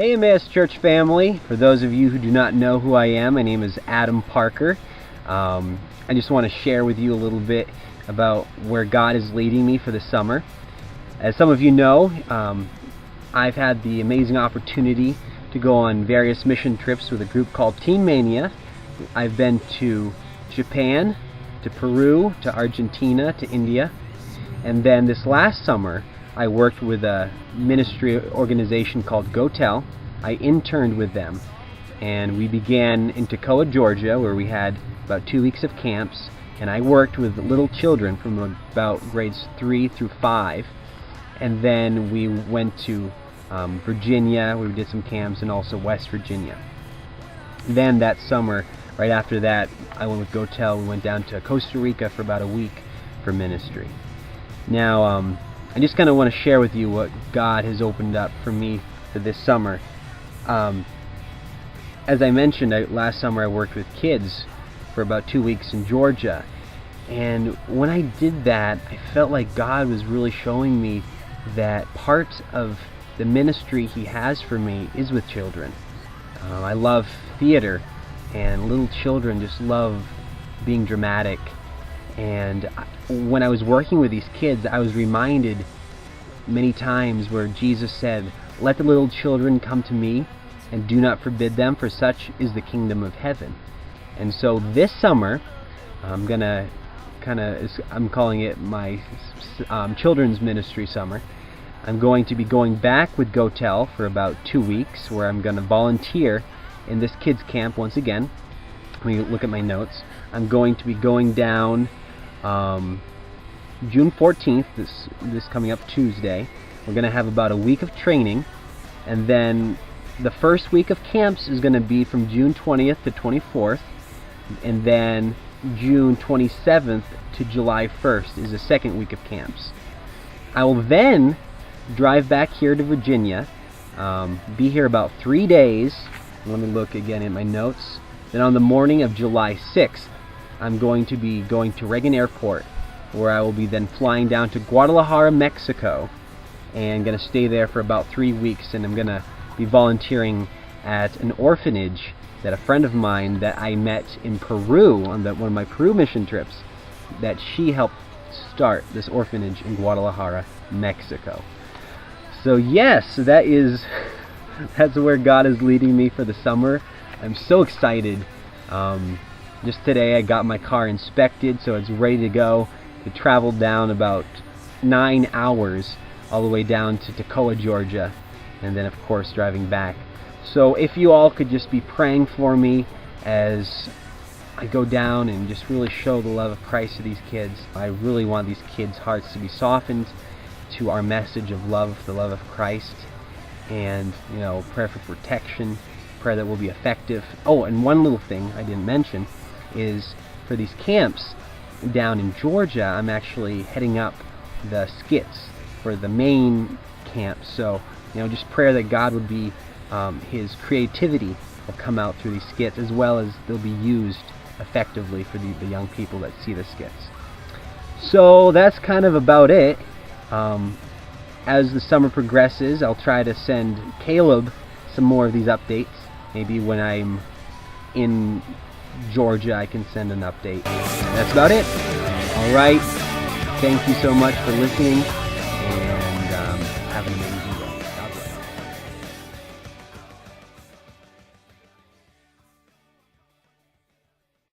Hey Emmaus Church family, for those of you who do not know who I am, my name is Adam Parker. I just want to share with you a little bit about where God is leading me for the summer. As some of you know, I've had the amazing opportunity to go on various mission trips with a group called Teen Mania. I've been to Japan, to Peru, to Argentina, to India, and then this last summer I worked with a ministry organization called GoTel. I interned with them, and we began in Toccoa, Georgia, where we had about 2 weeks of camps, and I worked with little children from about grades 3 through 5, and then we went to Virginia, where we did some camps, and also West Virginia. Then that summer, right after that, I went with GoTel. We went down to Costa Rica for about a week for ministry. Now, I just kind of want to share with you what God has opened up for me for this summer. As I mentioned, last summer I worked with kids for about 2 weeks in Georgia. And when I did that, I felt like God was really showing me that part of the ministry He has for me is with children. I love theater, and little children just love being dramatic. And when I was working with these kids, I was reminded many times where Jesus said, "Let the little children come to me, and do not forbid them, for such is the kingdom of heaven." And so this summer, I'm calling it my children's ministry summer. I'm going to be going back with GoTel for about 2 weeks, where I'm going to volunteer in this kids camp once again. Let me look at my notes. I'm going to be going down June 14th, this coming up Tuesday. We're going to have about a week of training, and then the first week of camps is going to be from June 20th to 24th, and then June 27th to July 1st is the second week of camps. I will then drive back here to Virginia, be here about 3 days. Let me look again at my notes. Then on the morning of July 6th, I'm going to be going to Reagan Airport, where I will be then flying down to Guadalajara, Mexico, and going to stay there for about 3 weeks. And I'm going to be volunteering at an orphanage that a friend of mine that I met in Peru on one of my Peru mission trips, that she helped start this orphanage in Guadalajara, Mexico. So yes, that's where God is leading me for the summer. I'm so excited. Just today I got my car inspected, so it's ready to go to travel down about 9 hours all the way down to Toccoa, Georgia, and then of course driving back. So if you all could just be praying for me as I go down and just really show the love of Christ to these kids. I really want these kids' hearts to be softened to our message of love, the love of Christ, and prayer for protection, prayer that will be effective. Oh, and one little thing I didn't mention is for these camps down in Georgia, I'm actually heading up the skits for the main camp. So just prayer that God would be His creativity will come out through these skits, as well as they'll be used effectively for the young people that see the skits. So that's kind of about it. As the summer progresses, I'll try to send Caleb some more of these updates. Maybe when I'm in Georgia, I can send an update. That's about it. All right. Thank you so much for listening.